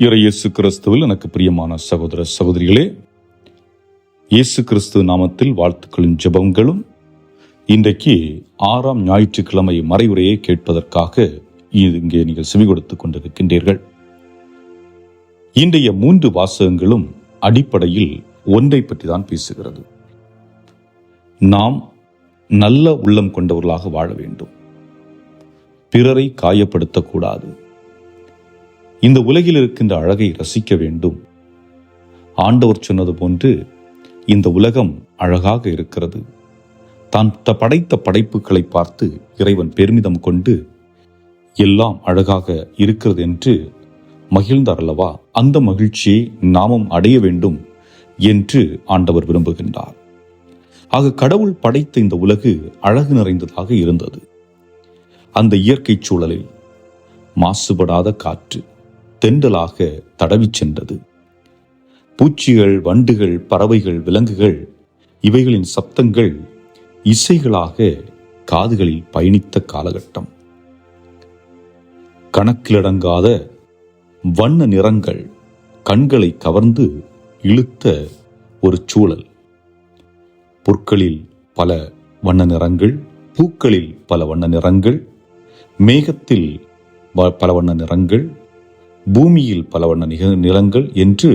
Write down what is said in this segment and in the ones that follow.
இயேசு கிறிஸ்துவில் எனக்கு பிரியமான சகோதர சகோதரிகளே, இயேசு கிறிஸ்து நாமத்தில் வாழ்த்துக்களும் ஜெபங்களும். இன்றைக்கு 6ஆம் ஞாயிற்றுக்கிழமை மறைவுரையை கேட்பதற்காக இங்கே நீங்கள் செவி கொடுத்துக் கொண்டிருக்கின்றீர்கள். இன்றைய 3 வாசகங்களும் அடிப்படையில் ஒன்றை பற்றி தான் பேசுகிறது. நாம் நல்ல உள்ளம் கொண்டவர்களாக வாழ வேண்டும், பிறரை காயப்படுத்தக்கூடாது, இந்த உலகில் இருக்கின்ற அழகை ரசிக்க வேண்டும். ஆண்டவர் சொன்னது போன்று இந்த உலகம் அழகாக இருக்கிறது. தான் படைத்த படைப்புகளை பார்த்து இறைவன் பெருமிதம் கொண்டு எல்லாம் அழகாக இருக்கிறது என்று மகிழ்ந்தார் அல்லவா? அந்த மகிழ்ச்சியை நாமும் அடைய வேண்டும் என்று ஆண்டவர் விரும்புகின்றார். ஆக கடவுள் படைத்த இந்த உலகு அழகு நிறைந்ததாக இருந்தது. அந்த இயற்கை சூழலில் மாசுபடாத காற்று தென்றலாக தடவி சென்றது. பூச்சிகள், வண்டுகள், பறவைகள், விலங்குகள் இவைகளின் சப்தங்கள் இசைகளாக காதுகளில் பயணித்த காலகட்டம். கணக்கிலடங்காத வண்ண நிறங்கள் கண்களை கவர்ந்து இழுத்த ஒரு சூழல். புற்களில் பல வண்ண நிறங்கள், பூக்களில் பல வண்ண நிறங்கள், மேகத்தில் பல வண்ண நிறங்கள், பூமியில் பல வண்ண நிறங்கள் என்று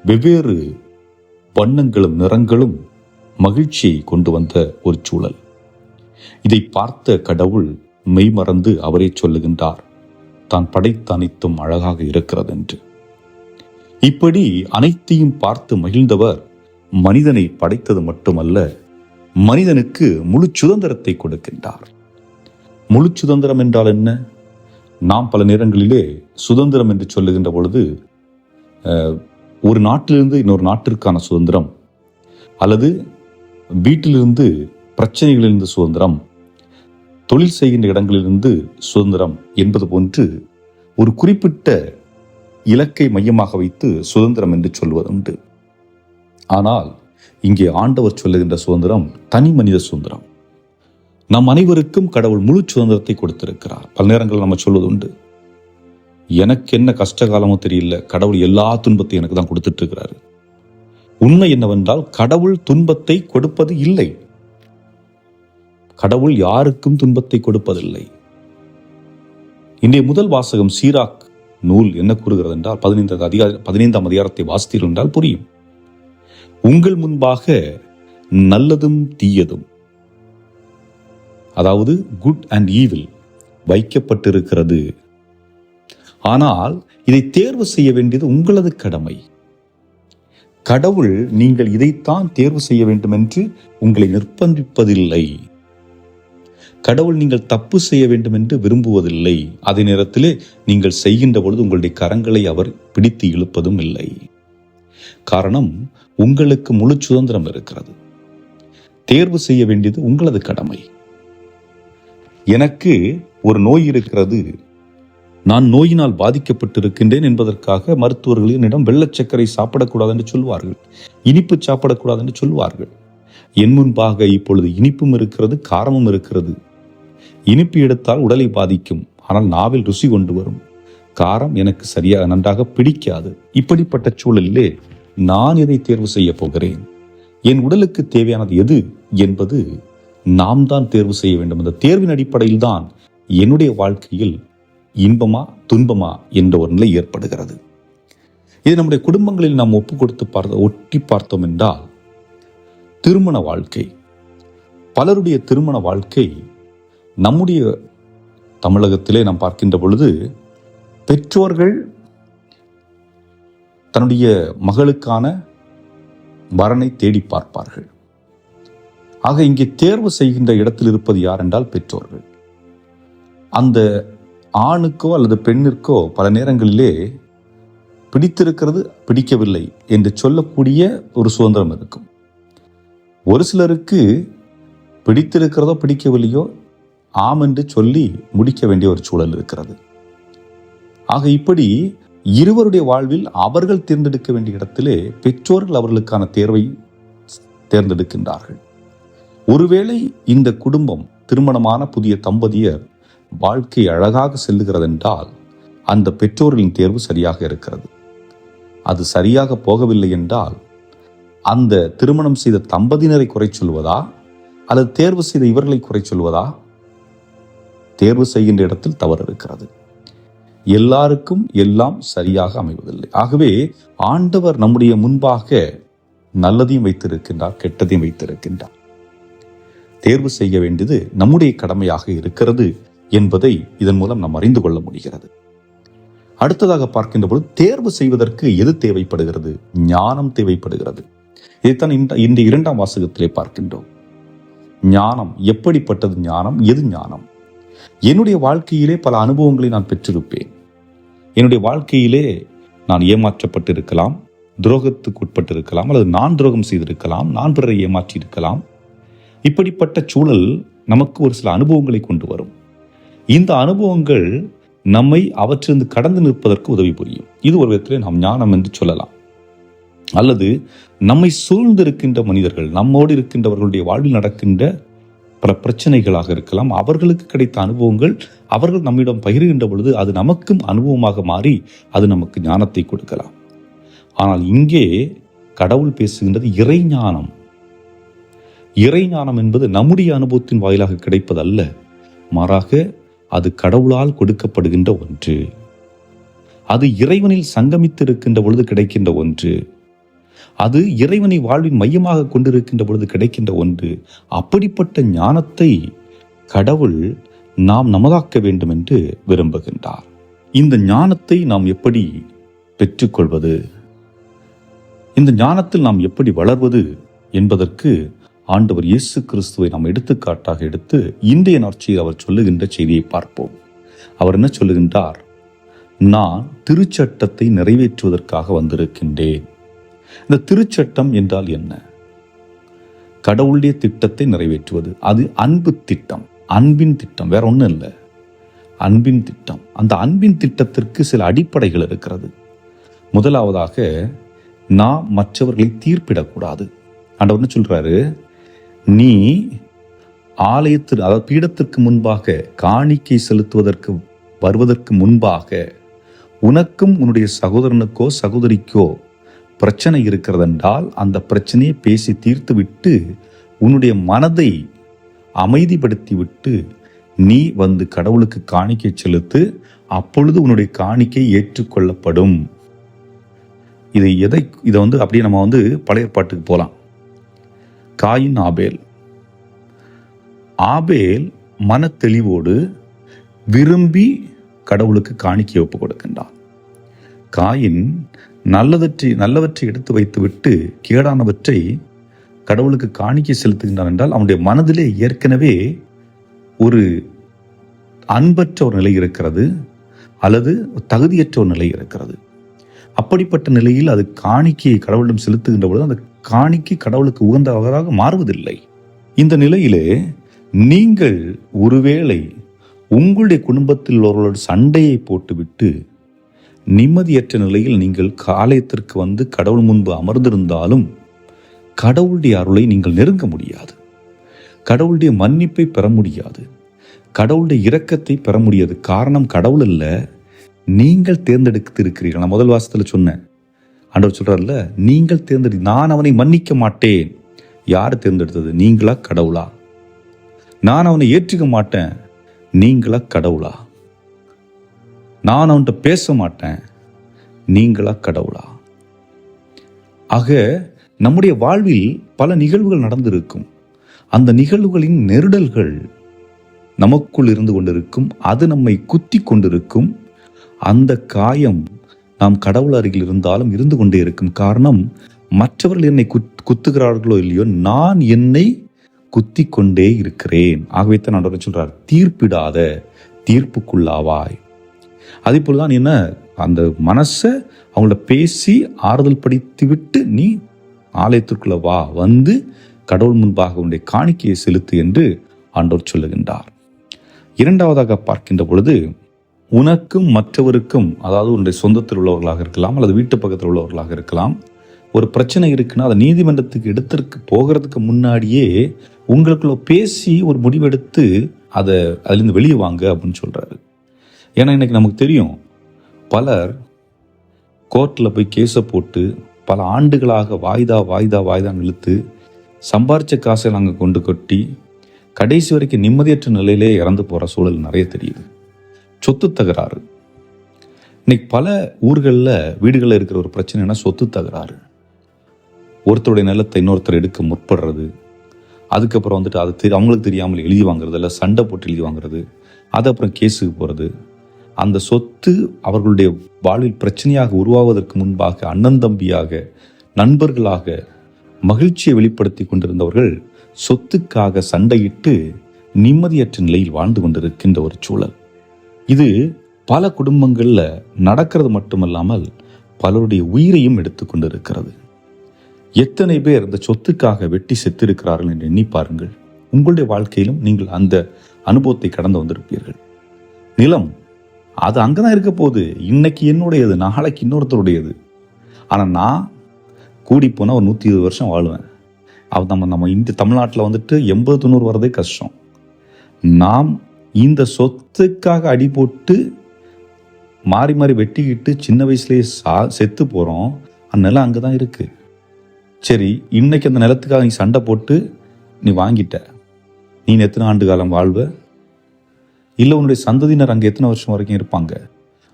வெவ்வேறு வண்ணங்களும் நிறங்களும் மகிழ்ச்சியை கொண்டு வந்த ஒரு சூழல். இதை பார்த்த கடவுள் மெய்மறந்து அவரே சொல்லுகின்றார், தான் படைத்த அனைத்தும் அழகாக இருக்கிறது என்று. இப்படி அனைத்தையும் பார்த்து மகிழ்ந்தவர் மனிதனை படைத்தது மட்டுமல்ல, மனிதனுக்கு முழு சுதந்திரத்தை கொடுக்கின்றார். முழு சுதந்திரம் என்றால் என்ன? நாம் பல நேரங்களிலே சுதந்திரம் என்று சொல்லுகின்ற பொழுது ஒரு நாட்டிலிருந்து இன்னொரு நாட்டிற்கான சுதந்திரம், அல்லது வீட்டிலிருந்து பிரச்சனைகளிலிருந்து சுதந்திரம், தொழில் செய்கின்ற இடங்களிலிருந்து சுதந்திரம் என்பது போன்று ஒரு குறிப்பிட்ட இலக்கை மையமாக வைத்து சுதந்திரம் என்று சொல்வதுண்டு. ஆனால் இங்கே ஆண்டவர் சொல்லுகின்ற சுதந்திரம் தனி மனித சுதந்திரம். நம் அனைவருக்கும் கடவுள் முழு சுதந்திரத்தை கொடுத்திருக்கிறார். பல நேரங்களில் நம்ம சொல்வது உண்டு, எனக்கு என்ன கஷ்ட காலமோ தெரியல, கடவுள் எல்லா துன்பத்தையும் எனக்கு தான் கொடுத்துட்டு இருக்கிறாரு. உண்மை என்னவென்றால் கடவுள் துன்பத்தை கொடுப்பது இல்லை. கடவுள் யாருக்கும் துன்பத்தை கொடுப்பதில்லை. இன்றைய முதல் வாசகம் சீராக் நூல் என்ன கூறுகிறது என்றால் 15ஆம் அதிகாரத்தை வாசித்தீர்கள் என்றால் புரியும். உங்கள் முன்பாக நல்லதும் தீயதும், அதாவது குட் அண்ட் ஈவில் வைக்கப்பட்டிருக்கிறது. ஆனால் இதை தேர்வு செய்ய வேண்டியது உங்களது கடமை. கடவுள் நீங்கள் இதைத்தான் தேர்வு செய்ய வேண்டும் என்று உங்களை நிர்பந்திப்பதில்லை. கடவுள் நீங்கள் தப்பு செய்ய வேண்டும் என்று விரும்புவதில்லை. அதே நேரத்திலே நீங்கள் செய்கின்ற பொழுது உங்களுடைய கரங்களை அவர் பிடித்து இழுப்பதும் இல்லை. காரணம், உங்களுக்கு முழு சுதந்திரம் இருக்கிறது. தேர்வு செய்ய வேண்டியது உங்களது கடமை. எனக்கு ஒரு நோய் இருக்கிறது, நான் நோயினால் பாதிக்கப்பட்டிருக்கின்றேன் என்பதற்காக மருத்துவர்கள் என்னிடம் வெள்ளச்சர்க்கரை சாப்பிடக்கூடாது என்று சொல்வார்கள், இனிப்பு சாப்பிடக்கூடாது என்று சொல்வார்கள். என் முன்பாக இப்பொழுது இனிப்பும் இருக்கிறது, காரமும் இருக்கிறது. இனிப்பு எடுத்தால் உடலை பாதிக்கும், ஆனால் நாவில் ருசி கொண்டு வரும். காரம் எனக்கு சரியாக நன்றாக பிடிக்காது. இப்படிப்பட்ட சூழலிலே நான் எதை தேர்வு செய்ய போகிறேன்? என் உடலுக்கு தேவையானது எது என்பது நாம் தான் தேர்வு செய்ய வேண்டும். அந்த தேர்வின் அடிப்படையில் தான் என்னுடைய வாழ்க்கையில் இன்பமா துன்பமா என்ற ஒரு நிலை ஏற்படுகிறது. இது நம்முடைய குடும்பங்களில் நாம் ஒட்டி பார்த்தோம் என்றால், திருமண வாழ்க்கை, பலருடைய திருமண வாழ்க்கை நம்முடைய தமிழகத்திலே நாம் பார்க்கின்ற பொழுது பெற்றோர்கள் தன்னுடைய மகளுக்கான வரனை தேடி பார்ப்பார்கள். ஆக இங்கே தேர்வு செய்கின்ற இடத்தில் இருப்பது யார் என்றால் பெற்றோர்கள். அந்த ஆணுக்கோ அல்லது பெண்ணிற்கோ பல நேரங்களிலே பிடித்திருக்கிறது, பிடிக்கவில்லை என்று சொல்லக்கூடிய ஒரு சுதந்திரம் இருக்கும். ஒரு சிலருக்கு பிடித்திருக்கிறதோ பிடிக்கவில்லையோ ஆம் என்று சொல்லி முடிக்க வேண்டிய ஒரு சூழல் இருக்கிறது. ஆக இப்படி இருவருடைய வாழ்வில் அவர்கள் தேர்ந்தெடுக்க வேண்டிய இடத்திலே பெற்றோர்கள் அவர்களுக்கான தேர்வை தேர்ந்தெடுக்கின்றார்கள். ஒருவேளை இந்த குடும்பம், திருமணமான புதிய தம்பதியர் வாழ்க்கை அழகாக செல்லுகிறது என்றால் அந்த பெற்றோர்களின் தேர்வு சரியாக இருக்கிறது. அது சரியாக போகவில்லை என்றால் அந்த திருமணம் செய்த தம்பதியினரை குறை சொல்வதா அல்லது தேர்வு செய்த இவர்களை குறை சொல்வதா? தேர்வு செய்கின்ற இடத்தில் தவறு இருக்கிறது. எல்லாருக்கும் எல்லாம் சரியாக அமைவதில்லை. ஆகவே ஆண்டவர் நம்முடைய முன்பாக நல்லதையும் வைத்திருக்கின்றார், கெட்டதையும் வைத்திருக்கின்றார். தேர்வு செய்ய வேண்டியது நம்முடைய கடமையாக இருக்கிறது என்பதை இதன் மூலம் நாம் அறிந்து கொள்ள முடிகிறது. அடுத்ததாக பார்க்கின்ற பொழுது தேர்வு செய்வதற்கு எது தேவைப்படுகிறது? ஞானம் தேவைப்படுகிறது. இதைத்தான் இந்த 2ஆம் வாசகத்திலே பார்க்கின்றோம். ஞானம் எப்படிப்பட்டது? ஞானம் எது ஞானம்? என்னுடைய வாழ்க்கையிலே பல அனுபவங்களை நான் பெற்றிருப்பேன். என்னுடைய வாழ்க்கையிலே நான் ஏமாற்றப்பட்டிருக்கலாம், துரோகத்துக்கு உட்பட்டிருக்கலாம், அல்லது நான் துரோகம் செய்திருக்கலாம், நான் பிறரை ஏமாற்றி இருக்கலாம். இப்படிப்பட்ட சூழல் நமக்கு ஒரு சில அனுபவங்களை கொண்டு வரும். இந்த அனுபவங்கள் நம்மை அவற்றிலிருந்து கடந்து நிற்பதற்கு உதவி புரியும். இது ஒரு விதத்திலே நாம் ஞானம் என்று சொல்லலாம். அல்லது நம்மை சூழ்ந்து இருக்கின்ற மனிதர்கள், நம்மோடு இருக்கின்றவர்களுடைய வாழ்வில் நடக்கின்ற பல பிரச்சனைகளாக இருக்கலாம். அவர்களுக்கு கிடைத்த அனுபவங்கள் அவர்கள் நம்மிடம் பகிர்கின்ற பொழுது அது நமக்கும் அனுபவமாக மாறி அது நமக்கு ஞானத்தை கொடுக்கலாம். ஆனால் இங்கே கடவுள் பேசுகின்றது இறைஞானம். இறைஞானம் என்பது நம்முடைய அனுபவத்தின் வாயிலாக கிடைப்பதல்ல, மாறாக அது கடவுளால் கொடுக்கப்படுகின்ற ஒன்று. அது இறைவனில் சங்கமித்து இருக்கின்ற பொழுது கிடைக்கின்ற ஒன்று. அது இறைவனை வாழ்வின் மையமாக கொண்டிருக்கின்ற பொழுது கிடைக்கின்ற ஒன்று. அப்படிப்பட்ட ஞானத்தை கடவுள் நாம் நமதாக்க வேண்டும் என்று விரும்புகின்றார். இந்த ஞானத்தை நாம் எப்படி பெற்றுக்கொள்வது, இந்த ஞானத்தில் நாம் எப்படி வளர்வது என்பதற்கு ஆண்டவர் இயேசு கிறிஸ்துவை நாம் எடுத்துக்காட்டாக எடுத்து இன்றைய நற்செய்தியில் அவர் சொல்லுகின்ற செய்தியை பார்ப்போம். அவர் என்ன சொல்லுகின்றார்? நான் திருச்சட்டத்தை நிறைவேற்றுவதற்காக வந்திருக்கின்றேன். இந்த திருச்சட்டம் என்றால் என்ன? கடவுளுடைய திட்டத்தை நிறைவேற்றுவது. அது அன்பு திட்டம், அன்பின் திட்டம், வேற ஒன்றும் இல்லை. அன்பின் திட்டம். அந்த அன்பின் திட்டத்திற்கு சில அடிப்படைகள் இருக்கிறது. முதலாவதாக, நாம் மற்றவர்களை தீர்ப்பிடக்கூடாது. ஆண்டவர் என்ன சொல்றாரு? நீ ஆலயத்தில், அதாவது பீடத்திற்கு முன்பாக காணிக்கை செலுத்துவதற்கு வருவதற்கு முன்பாக உனக்கும் உன்னுடைய சகோதரனுக்கோ சகோதரிக்கோ பிரச்சனை இருக்கிறதென்றால் அந்த பிரச்சனையை பேசி தீர்த்து விட்டு உன்னுடைய மனதை அமைதிப்படுத்தி விட்டு நீ வந்து கடவுளுக்கு காணிக்கை செலுத்து. அப்பொழுது உன்னுடைய காணிக்கை ஏற்றுக்கொள்ளப்படும். இதை அப்படியே நம்ம பழைய ஏற்பாட்டுக்கு போகலாம். காயின் ஆபேல் மன தெளிவோடு விரும்பி கடவுளுக்கு காணிக்கை ஒப்பு கொடுக்கின்றான். காயின் நல்லவற்றை எடுத்து வைத்துவிட்டு கேடானவற்றை கடவுளுக்கு காணிக்கை செலுத்துகின்றான் என்றால் அவனுடைய மனதிலே ஏற்கனவே ஒரு அன்பற்ற ஒரு நிலை இருக்கிறது, அல்லது தகுதியற்ற ஒரு நிலை இருக்கிறது. அப்படிப்பட்ட நிலையில் அது காணிக்கையை கடவுளிடம் செலுத்துகின்ற பொழுது அந்த காணிக்கை கடவுளுக்கு உகந்தவராக மாறுவதில்லை. இந்த நிலையிலே நீங்கள் ஒருவேளை உங்களுடைய குடும்பத்தில் உள்ளவர்களோட சண்டையை போட்டுவிட்டு நிம்மதியற்ற நிலையில் நீங்கள் ஆலயத்திற்கு வந்து கடவுள் முன்பு அமர்ந்திருந்தாலும் கடவுளுடைய அருளை நீங்கள் நெருங்க முடியாது, கடவுளுடைய மன்னிப்பை பெற முடியாது, கடவுளுடைய இரக்கத்தை பெற முடியாது. காரணம் கடவுள் அல்ல, நீங்கள் தேர்ந்தெடுத்திருக்கிறீர்கள். நான் முதல் வாசத்தில் சொன்னேன், ஆண்டவர் சொல்றாருல்ல, நீங்கள் நான் அவனை மன்னிக்க மாட்டேன். யார் தேர்ந்தெடுத்தது? நீங்களா கடவுளா? நான் அவனை ஏற்றுக்க மாட்டேன். நீங்களா கடவுளா? நான் அவன்கிட்ட பேச மாட்டேன். நீங்களா கடவுளா? ஆக நம்முடைய வாழ்வில் பல நிகழ்வுகள் நடந்திருக்கும். அந்த நிகழ்வுகளின் நெருடல்கள் நமக்குள் இருந்து கொண்டிருக்கும். அது நம்மை குத்தி கொண்டிருக்கும். அந்த காயம் நாம் கடவுள் அருகில் இருந்தாலும் இருந்து கொண்டே இருக்கும். காரணம், மற்றவர்கள் என்னை குத்துகிறார்களோ இல்லையோ, நான் என்னை குத்தி கொண்டே இருக்கிறேன். ஆகவே தான் ஆண்டவர் சொல்றார், தீர்ப்பிடாத, தீர்ப்புக்குள்ளாவாய். அதே போலதான் என்ன, அந்த மனசை அவங்கள பேசி ஆறுதல் படுத்தி விட்டு நீ ஆலயத்திற்குள்ள வா, வந்து கடவுள் முன்பாக உன்னுடைய காணிக்கையை செலுத்து என்று ஆண்டவர் சொல்லுகின்றார். இரண்டாவதாக பார்க்கின்ற பொழுது, உனக்கும் மற்றவருக்கும், அதாவது உன்னுடைய சொந்தத்தில் உள்ளவர்களாக இருக்கலாம் அல்லது வீட்டு பக்கத்தில் உள்ளவர்களாக இருக்கலாம், ஒரு பிரச்சனை இருக்குன்னா அதை நீதிமன்றத்துக்கு எடுத்துருக்கு போகிறதுக்கு முன்னாடியே உங்களுக்குள்ள பேசி ஒரு முடிவெடுத்து அதிலிருந்து வெளியே வாங்க அப்படின்னு சொல்றாரு. ஏன்னா இன்னைக்கு நமக்கு தெரியும், பலர் கோர்ட்டில் போய் கேஸை போட்டு பல ஆண்டுகளாக வாய்தான்னு இழுத்து சம்பாரித்த காசை நாங்கள் கொண்டு கொட்டி கடைசி வரைக்கும் நிம்மதியற்ற நிலையிலே இறந்து போகிற சூழல் நிறைய தெரியுது. சொத்து தகராறு. இன்னைக்கு பல ஊர்களில் வீடுகளில் இருக்கிற ஒரு பிரச்சனைனா சொத்து தகராறு. ஒருத்தருடைய நிலத்தை இன்னொருத்தர் எடுக்க முற்படுறது, அதுக்கப்புறம் வந்துட்டு அது அவங்களுக்கு தெரியாமல் எழுதி வாங்குறது, இல்லை சண்டை போட்டு எழுதி வாங்குறது, அது அப்புறம் கேஸுக்கு போகிறது. அந்த சொத்து அவர்களுடைய வாழ்வில் பிரச்சனையாக உருவாவதற்கு முன்பாக அண்ணன் தம்பியாக, நண்பர்களாக மகிழ்ச்சியை வெளிப்படுத்தி கொண்டிருந்தவர்கள் சொத்துக்காக சண்டையிட்டு நிம்மதியற்ற நிலையில் வாழ்ந்து கொண்டிருக்கின்ற ஒரு சூழல். இது பல குடும்பங்களில் நடக்கிறது மட்டுமல்லாமல் பலருடைய உயிரையும் எடுத்துக்கொண்டிருக்கிறது. எத்தனை பேர் இந்த சொத்துக்காக வெட்டி செத்திருக்கிறார்கள் என்று எண்ணி பாருங்கள். உங்களுடைய வாழ்க்கையிலும் நீங்கள் அந்த அனுபவத்தை கடந்து வந்திருப்பீர்கள். நிலம் அது அங்கதான் இருக்க போகுது. இன்னைக்கு என்னுடையது, நாளைக்கு இன்னொருத்தருடையது. ஆனால் நான் கூடி போனால் ஒரு 120 வருஷம் வாழுவேன். அது நம்ம இந்த தமிழ்நாட்டில் வந்துட்டு 80-90 வரதே கஷ்டம். நாம் இந்த சொத்துக்காக அடி போட்டு மாறி மாறி வெட்டிக்கிட்டு சின்ன வயசுலேயே செத்து போகிறோம். அந்த நிலம் அங்கே தான் இருக்கு. சரி, இன்னைக்கு அந்த நிலத்துக்காக நீ சண்டை போட்டு நீ வாங்கிட்ட, நீ எத்தனை ஆண்டு காலம் வாழ்வ? இல்லை உன்னுடைய சந்ததியினர் அங்கே எத்தனை வருஷம் வரைக்கும் இருப்பாங்க?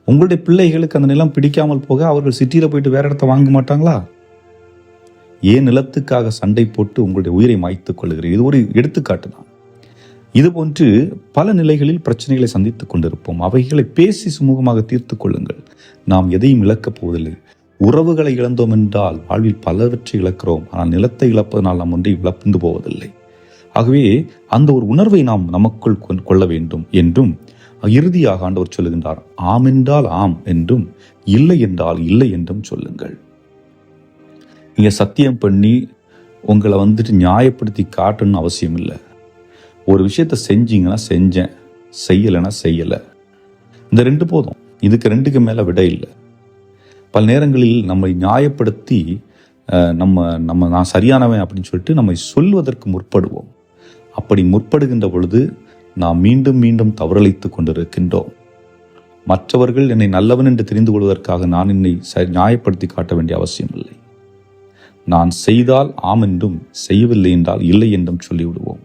உங்களுடைய பிள்ளைகளுக்கு அந்த நிலம் பிடிக்காமல் போக அவர்கள் சிட்டியில் போயிட்டு வேற இடத்த வாங்க மாட்டாங்களா? ஏன் நிலத்துக்காக சண்டை போட்டு உங்களுடைய உயிரை மாய்த்துக் கொள்ளுகிறீர்கள்? இது ஒரு எடுத்துக்காட்டு தான். இது போன்று பல நிலைகளில் பிரச்சனைகளை சந்தித்துக் கொண்டிருப்போம். அவைகளை பேசி சுமூகமாக தீர்த்து கொள்ளுங்கள். நாம் எதையும் இழக்கப் போவதில்லை. உறவுகளை இழந்தோம் என்றால் வாழ்வில் பலவற்றை இழக்கிறோம். ஆனால் நிலத்தை இழப்பதனால் நாம் ஒன்றை இழந்து போவதில்லை. ஆகவே அந்த ஒரு உணர்வை நாம் நமக்குள் கொள்ள வேண்டும் என்றும் இறுதியாக ஆண்டவர் சொல்லுகின்றார், ஆம் என்றால் ஆம் என்றும் இல்லை என்றால் இல்லை என்றும் சொல்லுங்கள். நீங்க சத்தியம் பண்ணி உங்களை வந்துட்டு நியாயப்படுத்தி காட்டணும்னு அவசியம் இல்லை. ஒரு விஷயத்த செஞ்சீங்கன்னா செஞ்சேன், செய்யலைன்னா செய்யலை, இந்த 2 போதும். இதுக்கு 2க்கு மேலே விட இல்லை. பல நேரங்களில் நம்மை நியாயப்படுத்தி நான் சரியானவன் அப்படின்னு சொல்லிட்டு நம்மை சொல்வதற்கு முற்படுவோம். அப்படி முற்படுகின்ற பொழுது நாம் மீண்டும் மீண்டும் தவறளித்து கொண்டிருக்கின்றோம். மற்றவர்கள் என்னை நல்லவன் என்று தெரிந்து கொள்வதற்காக நான் என்னை நியாயப்படுத்தி காட்ட வேண்டிய அவசியம் இல்லை. நான் செய்தால் ஆம் என்றும் செய்யவில்லை என்றால் இல்லை என்றும் சொல்லிவிடுவோம்.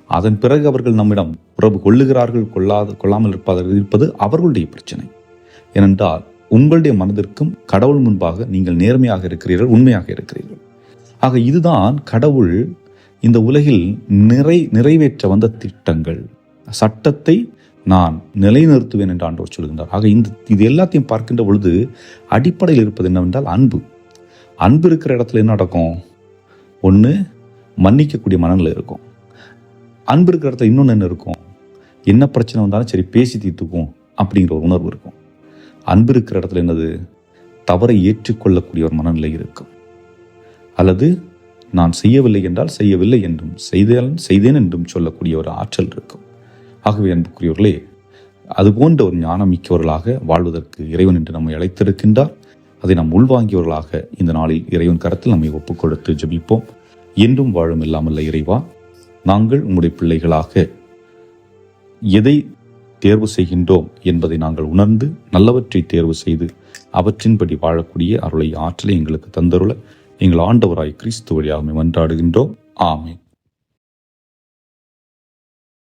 அதன் பிறகு அவர்கள் நம்மிடம் உறவு கொள்ளுகிறார்கள் கொள்ளாமல் இருப்பது அவர்களுடைய பிரச்சனை. ஏனென்றால் உங்களுடைய மனதிற்கும் கடவுள் முன்பாக நீங்கள் நேர்மையாக இருக்கிறீர்கள், உண்மையாக இருக்கிறீர்கள். ஆக இதுதான் கடவுள் இந்த உலகில் நிறைவேற்ற வந்த திட்டங்கள். சட்டத்தை நான் நிலைநிறுத்துவேன் என்று ஆண்டவர் சொல்கின்றார். ஆக இது எல்லாத்தையும் பார்க்கின்ற பொழுது அடிப்படையில் இருப்பது என்னவென்றால் அன்பு. அன்பு இருக்கிற இடத்துல என்ன நடக்கும்? ஒன்று, மன்னிக்கக்கூடிய மனநிலை இருக்கும். அன்பு இருக்கிற இடத்துல இன்னொன்று என்ன இருக்கும்? என்ன பிரச்சனை வந்தாலும் சரி பேசி தீர்த்துக்கும் அப்படிங்கிற ஒரு உணர்வு இருக்கும். அன்பு இருக்கிற இடத்துல என்னது? தவறை ஏற்றுக்கொள்ளக்கூடிய ஒரு மனநிலை இருக்கும். அல்லது நான் செய்யவில்லை என்றால் செய்யவில்லை என்றும் செய்தேன் என்றும் சொல்லக்கூடிய ஒரு ஆற்றல் இருக்கும். ஆகவே அன்புக்குரியவர்களே, அதுபோன்ற ஒரு ஞானம் மிக்கவர்களாக வாழ்வதற்கு இறைவன் என்று நம்மை அழைத்திருக்கின்றார். அதை நாம் உள்வாங்கியவர்களாக இந்த நாளில் இறைவன் கரத்தில் நம்மை ஒப்புக் கொடுத்து ஜெபிப்போம். என்றும் வாழும் இல்லாமல்ல இறைவா, நாங்கள் உங்களுடைய பிள்ளைகளாக எதை தேர்வு செய்கின்றோம் என்பதை நாங்கள் உணர்ந்து நல்லவற்றை தேர்வு செய்து அவற்றின்படி வாழக்கூடிய அருளை ஆற்றலை எங்களுக்கு தந்தருள எங்கள் ஆண்டவராய் கிறிஸ்து வழியாக மன்றாடுகின்றோம். ஆமென்.